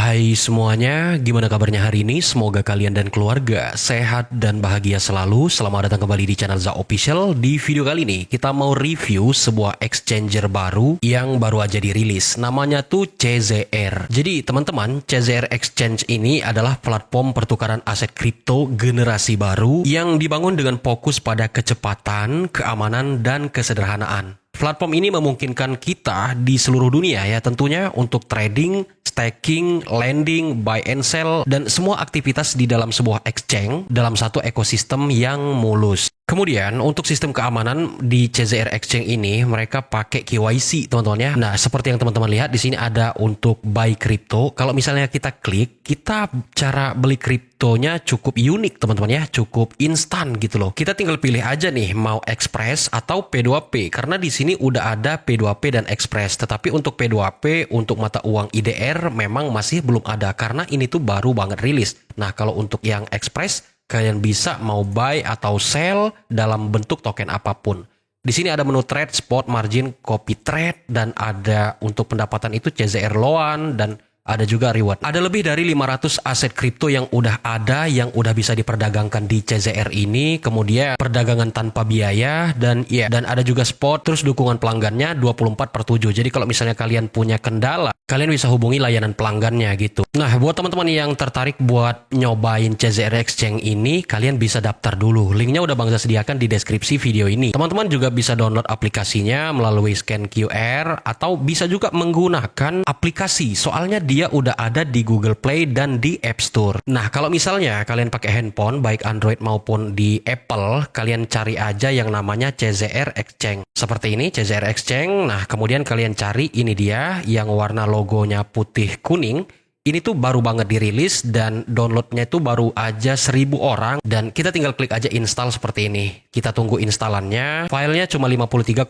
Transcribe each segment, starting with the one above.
Hai semuanya, gimana kabarnya hari ini? Semoga kalian dan keluarga sehat dan bahagia selalu. Selamat datang kembali di channel Za Official. Di video kali ini kita mau review sebuah exchanger baru yang baru aja dirilis. Namanya tuh CZR. Jadi teman-teman, CZR Exchange ini adalah platform pertukaran aset kripto generasi baru yang dibangun dengan fokus pada kecepatan, keamanan, dan kesederhanaan. Platform ini memungkinkan kita di seluruh dunia ya tentunya untuk trading, staking, lending, buy and sell, dan semua aktivitas di dalam sebuah exchange dalam satu ekosistem yang mulus. Kemudian untuk sistem keamanan di CZR Exchange ini mereka pakai KYC teman-teman ya. Nah seperti yang teman-teman lihat di sini ada untuk buy crypto. Kalau misalnya kita klik, kita cara beli kriptonya cukup unik teman-teman ya, cukup instan gitu loh. Kita tinggal pilih aja nih mau Express atau P2P karena di sini udah ada P2P dan Express. Tetapi untuk P2P untuk mata uang IDR memang masih belum ada karena ini tuh baru banget rilis. Nah kalau untuk yang Express kalian bisa mau buy atau sell dalam bentuk token apapun. Di sini ada menu trade, spot, margin, copy trade, dan ada untuk pendapatan itu CZR Loan dan ada juga reward. Ada lebih dari 500 aset kripto yang udah ada, yang udah bisa diperdagangkan di CZR ini. Kemudian perdagangan tanpa biaya dan ada juga spot. Terus dukungan pelanggannya 24/7. Jadi kalau misalnya kalian punya kendala, kalian bisa hubungi layanan pelanggannya gitu. Nah, buat teman-teman yang tertarik buat nyobain CZR Exchange ini, kalian bisa daftar dulu. Linknya udah Bang Za sediakan di deskripsi video ini. Teman-teman juga bisa download aplikasinya melalui scan QR atau bisa juga menggunakan aplikasi. Soalnya dia udah ada di Google Play dan di App Store. Nah, kalau misalnya kalian pakai handphone, baik Android maupun di Apple, kalian cari aja yang namanya CZR Exchange. Seperti ini, CZR Exchange. Nah, kemudian kalian cari ini dia yang warna logonya putih kuning. Ini tuh baru banget dirilis dan downloadnya itu baru aja 1000 orang dan kita tinggal klik aja install seperti ini. Kita tunggu instalannya. Filenya cuma 53,85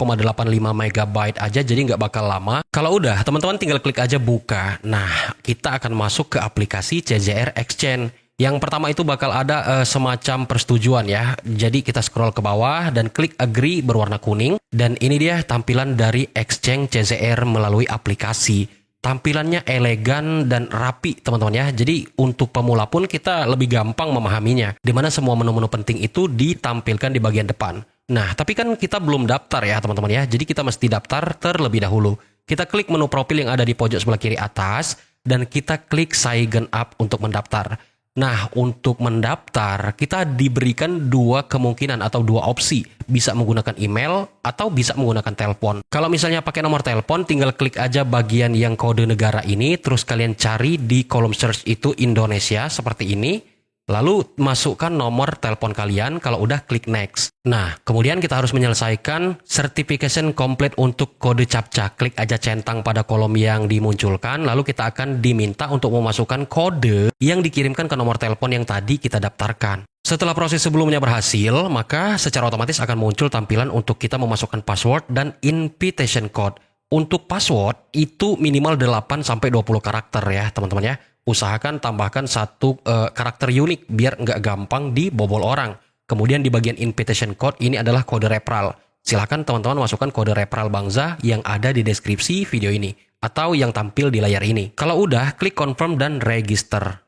MB aja jadi nggak bakal lama. Kalau udah teman-teman tinggal klik aja buka. Nah kita akan masuk ke aplikasi CZR Exchange. Yang pertama itu bakal ada semacam persetujuan ya. Jadi kita scroll ke bawah dan klik agree berwarna kuning. Dan ini dia tampilan dari Exchange CZR melalui aplikasi. Tampilannya elegan dan rapi teman-teman ya. Jadi untuk pemula pun kita lebih gampang memahaminya. Dimana semua menu-menu penting itu ditampilkan di bagian depan. Nah tapi kan kita belum daftar ya teman-teman ya. Jadi kita mesti daftar terlebih dahulu. Kita klik menu profil yang ada di pojok sebelah kiri atas. Dan kita klik sign up untuk mendaftar. Nah, untuk mendaftar, kita diberikan dua kemungkinan atau dua opsi. Bisa menggunakan email atau bisa menggunakan telepon. Kalau misalnya pakai nomor telepon, tinggal klik aja bagian yang kode negara ini. Terus kalian cari di kolom search itu Indonesia seperti ini. Lalu masukkan nomor telepon kalian, kalau udah klik next. Nah, kemudian kita harus menyelesaikan certification complete untuk kode CAPTCHA. Klik aja centang pada kolom yang dimunculkan, lalu kita akan diminta untuk memasukkan kode yang dikirimkan ke nomor telepon yang tadi kita daftarkan. Setelah proses sebelumnya berhasil, maka secara otomatis akan muncul tampilan untuk kita memasukkan password dan invitation code. Untuk password itu minimal 8-20 karakter ya teman-teman ya. Usahakan tambahkan satu karakter unik biar nggak gampang dibobol orang. Kemudian di bagian invitation code ini adalah kode referral. Silahkan teman-teman masukkan kode referral Bang Za yang ada di deskripsi video ini. Atau yang tampil di layar ini. Kalau udah, klik confirm dan register.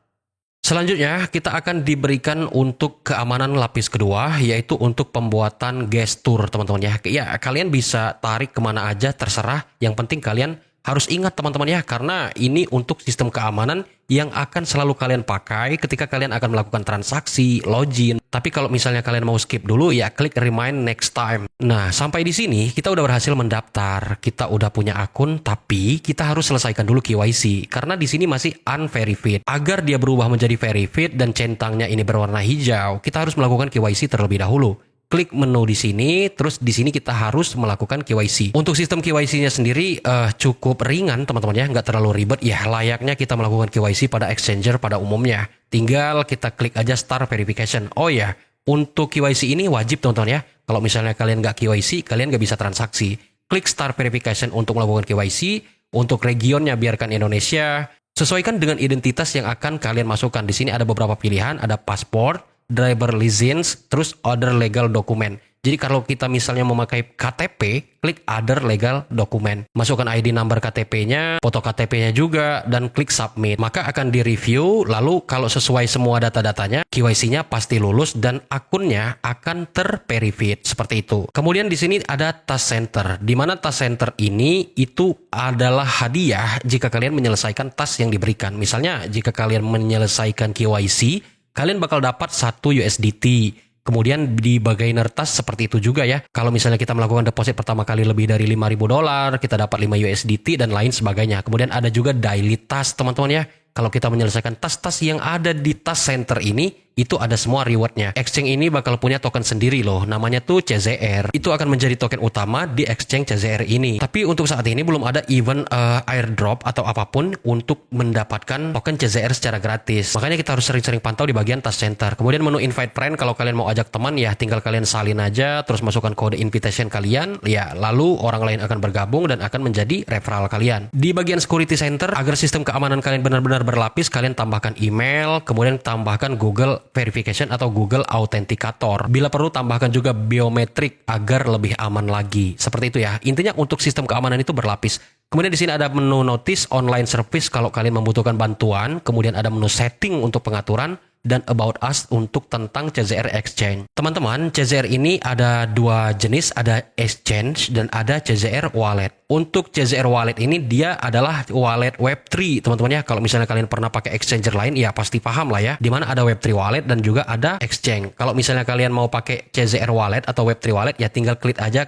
Selanjutnya, kita akan diberikan untuk keamanan lapis kedua, yaitu untuk pembuatan gestur, teman-teman ya. Ya, kalian bisa tarik kemana aja, terserah. Yang penting kalian harus ingat, teman-teman ya, karena ini untuk sistem keamanan yang akan selalu kalian pakai ketika kalian akan melakukan transaksi, login. Tapi kalau misalnya kalian mau skip dulu, ya klik remind next time. Nah, sampai di sini kita udah berhasil mendaftar. Kita udah punya akun, tapi kita harus selesaikan dulu KYC. Karena di sini masih unverified. Agar dia berubah menjadi verified dan centangnya ini berwarna hijau, kita harus melakukan KYC terlebih dahulu. Klik menu di sini, terus di sini kita harus melakukan KYC. Untuk sistem KYC-nya sendiri cukup ringan teman-teman ya, nggak terlalu ribet. Ya layaknya kita melakukan KYC pada exchanger pada umumnya. Tinggal kita klik aja start verification. Oh ya, untuk KYC ini wajib teman-teman ya. Kalau misalnya kalian nggak KYC, kalian nggak bisa transaksi. Klik start verification untuk melakukan KYC. Untuk regionnya biarkan Indonesia. Sesuaikan dengan identitas yang akan kalian masukkan. Di sini ada beberapa pilihan, ada paspor, driver license, terus other legal document. Jadi kalau kita misalnya memakai KTP, klik Other Legal Document. Masukkan ID number KTP-nya, foto KTP-nya juga, dan klik Submit. Maka akan direview, lalu kalau sesuai semua data-datanya, KYC-nya pasti lulus dan akunnya akan terverified. Seperti itu. Kemudian di sini ada Task Center, di mana Task Center ini itu adalah hadiah jika kalian menyelesaikan task yang diberikan. Misalnya, jika kalian menyelesaikan KYC, kalian bakal dapat 1 USDT. Kemudian di beginner task seperti itu juga ya. Kalau misalnya kita melakukan deposit pertama kali lebih dari $5.000, kita dapat 5 USDT dan lain sebagainya. Kemudian ada juga daily task teman-teman ya. Kalau kita menyelesaikan task-task yang ada di Task Center ini, itu ada semua rewardnya. Exchange ini bakal punya token sendiri loh, namanya tuh CZR. Itu akan menjadi token utama di exchange CZR ini. Tapi untuk saat ini belum ada event airdrop atau apapun untuk mendapatkan token CZR secara gratis. Makanya kita harus sering-sering pantau di bagian Task Center. Kemudian menu invite friend, kalau kalian mau ajak teman ya tinggal kalian salin aja, terus masukkan kode invitation kalian, ya lalu orang lain akan bergabung dan akan menjadi referral kalian. Di bagian security center, agar sistem keamanan kalian benar-benar berlapis, kalian tambahkan email, kemudian tambahkan Google Verification atau Google Authenticator. Bila perlu tambahkan juga biometrik agar lebih aman lagi. Seperti itu ya. Intinya untuk sistem keamanan itu berlapis. Kemudian di sini ada menu notice online service kalau kalian membutuhkan bantuan, kemudian ada menu setting untuk pengaturan, dan about us untuk tentang CZR Exchange. Teman-teman, CZR ini ada 2 jenis, ada Exchange dan ada CZR Wallet. Untuk CZR Wallet ini dia adalah wallet Web3, teman-teman ya. Kalau misalnya kalian pernah pakai exchanger lain, ya pasti paham lah ya. Dimana ada Web3 Wallet dan juga ada Exchange. Kalau misalnya kalian mau pakai CZR Wallet atau Web3 Wallet, ya tinggal klik aja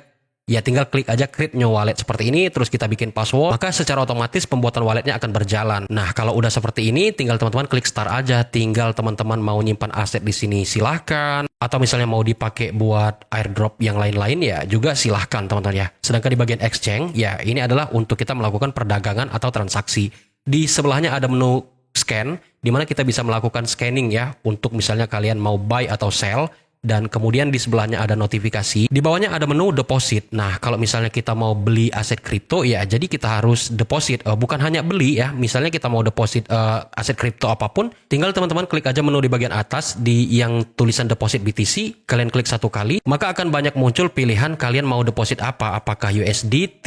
create new wallet seperti ini, terus kita bikin password, maka secara otomatis pembuatan walletnya akan berjalan. Nah, kalau udah seperti ini, tinggal teman-teman klik start aja. Tinggal teman-teman mau nyimpan aset di sini silahkan, atau misalnya mau dipakai buat airdrop yang lain-lain ya juga silahkan teman-teman ya. Sedangkan di bagian exchange, ya ini adalah untuk kita melakukan perdagangan atau transaksi. Di sebelahnya ada menu scan, di mana kita bisa melakukan scanning ya, untuk misalnya kalian mau buy atau sell. Dan kemudian di sebelahnya ada notifikasi. Di bawahnya ada menu deposit. Nah, kalau misalnya kita mau beli aset kripto, ya jadi kita harus deposit. Bukan hanya beli ya. Misalnya kita mau deposit aset kripto apapun, tinggal teman-teman klik aja menu di bagian atas di yang tulisan deposit BTC. Kalian klik 1 kali, maka akan banyak muncul pilihan kalian mau deposit apa. Apakah USDT,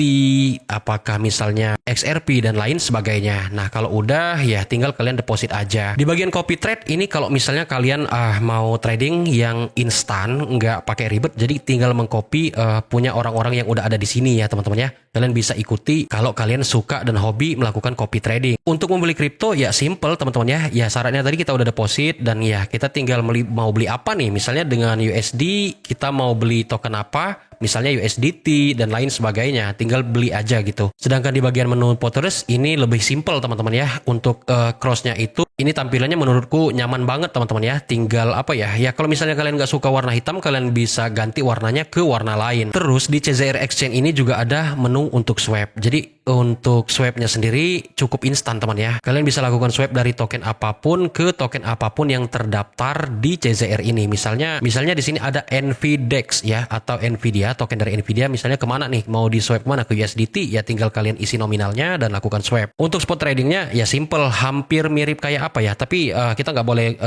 apakah misalnya XRP dan lain sebagainya. Nah, kalau udah ya tinggal kalian deposit aja. Di bagian copy trade ini kalau misalnya kalian mau trading yang instan, nggak pakai ribet, jadi tinggal mengcopy punya orang-orang yang udah ada di sini ya teman-teman ya. Kalian bisa ikuti kalau kalian suka dan hobi melakukan copy trading. Untuk membeli kripto ya simple teman-teman ya. Ya syaratnya tadi kita udah deposit dan ya kita tinggal mau beli apa nih. Misalnya dengan USD kita mau beli token apa, misalnya USDT dan lain sebagainya, tinggal beli aja gitu. Sedangkan di bagian menu Potters ini lebih simple teman-teman ya. Untuk crossnya itu, ini tampilannya menurutku nyaman banget teman-teman ya. Tinggal apa ya, ya kalau misalnya kalian nggak suka warna hitam, kalian bisa ganti warnanya ke warna lain. Terus di CZR Exchange ini juga ada menu untuk swap. Jadi untuk swapnya sendiri cukup instan teman ya. Kalian bisa lakukan swap dari token apapun ke token apapun yang terdaftar di CZR ini. Misalnya di sini ada NVDEX ya, atau Nvidia, token dari Nvidia. Misalnya kemana nih, mau di swap mana, ke USDT, ya tinggal kalian isi nominalnya dan lakukan swap. Untuk spot tradingnya ya simple, hampir mirip kayak apa ya, tapi kita nggak boleh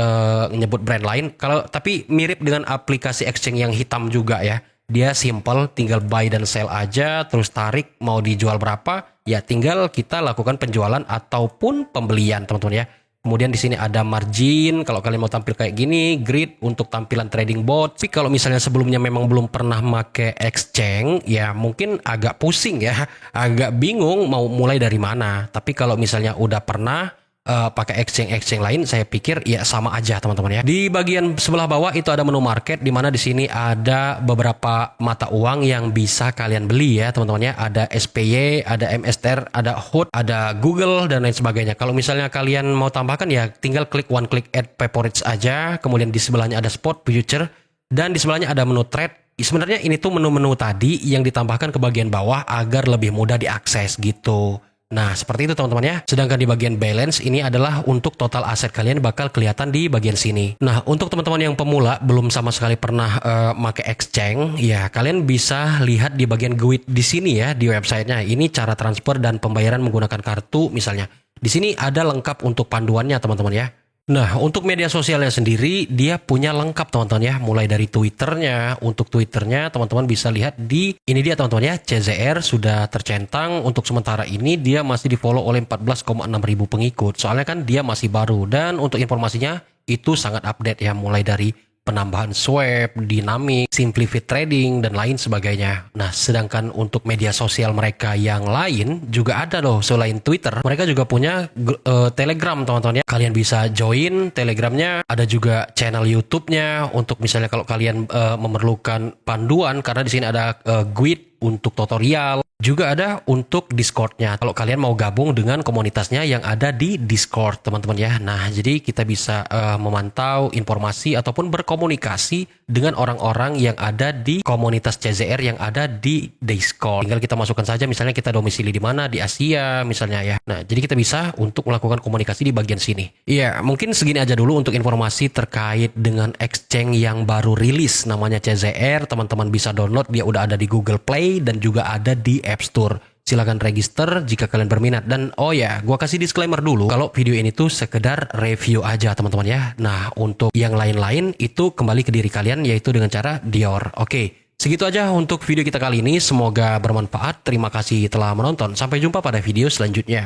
nyebut brand lain. Tapi mirip dengan aplikasi exchange yang hitam juga ya. Dia simple, tinggal buy dan sell aja, terus tarik mau dijual berapa, ya tinggal kita lakukan penjualan ataupun pembelian teman-teman ya. Kemudian di sini ada margin, kalau kalian mau tampil kayak gini, grid untuk tampilan trading bot. Tapi kalau misalnya sebelumnya memang belum pernah make exchange, ya mungkin agak pusing ya, agak bingung mau mulai dari mana. Tapi kalau misalnya udah pernah pakai exchange lain, saya pikir ya sama aja teman-teman ya. Di bagian sebelah bawah itu ada menu market, di mana di sini ada beberapa mata uang yang bisa kalian beli ya teman-teman ya. Ada SPY, ada MSTR, ada HOOD, ada Google dan lain sebagainya. Kalau misalnya kalian mau tambahkan ya tinggal klik one click add favorites aja. Kemudian di sebelahnya ada spot, future, dan di sebelahnya ada menu trade. Sebenarnya ini tuh menu-menu tadi yang ditambahkan ke bagian bawah agar lebih mudah diakses gitu. Nah, seperti itu teman-teman ya. Sedangkan di bagian balance ini adalah untuk total aset kalian bakal kelihatan di bagian sini. Nah, untuk teman-teman yang pemula belum sama sekali pernah make exchange, ya kalian bisa lihat di bagian guide di sini ya, di websitenya. Ini cara transfer dan pembayaran menggunakan kartu misalnya. Di sini ada lengkap untuk panduannya teman-teman ya. Nah, untuk media sosialnya sendiri, dia punya lengkap teman-teman ya. Mulai dari Twitternya, untuk Twitternya teman-teman bisa lihat di, ini dia teman-teman ya, CZR sudah tercentang. Untuk sementara ini dia masih di follow oleh 14,6 ribu pengikut. Soalnya kan dia masih baru. Dan untuk informasinya, itu sangat update ya. Mulai dari penambahan swap, dinamik, simplified trading, dan lain sebagainya. Nah, sedangkan untuk media sosial mereka yang lain juga ada loh. Selain Twitter, mereka juga punya Telegram teman-teman ya. Kalian bisa join Telegramnya. Ada juga channel YouTube-nya untuk misalnya kalau kalian memerlukan panduan, karena di sini ada guide untuk tutorial. Juga ada untuk Discord-nya. Kalau kalian mau gabung dengan komunitasnya yang ada di Discord, teman-teman ya. Nah, jadi kita bisa memantau informasi ataupun berkomunikasi dengan orang-orang yang ada di komunitas CZR yang ada di Discord. Tinggal kita masukkan saja misalnya kita domisili di mana, di Asia misalnya ya. Nah, jadi kita bisa untuk melakukan komunikasi di bagian sini. Iya, mungkin segini aja dulu untuk informasi terkait dengan exchange yang baru rilis namanya CZR. Teman-teman bisa download, dia udah ada di Google Play dan juga ada di App Store. Silahkan register jika kalian berminat. Dan oh ya, gua kasih disclaimer dulu kalau video ini tuh sekedar review aja teman-teman ya. Nah, untuk yang lain-lain itu kembali ke diri kalian, yaitu dengan cara Dior. Oke, segitu aja untuk video kita kali ini. Semoga bermanfaat. Terima kasih telah menonton. Sampai jumpa pada video selanjutnya.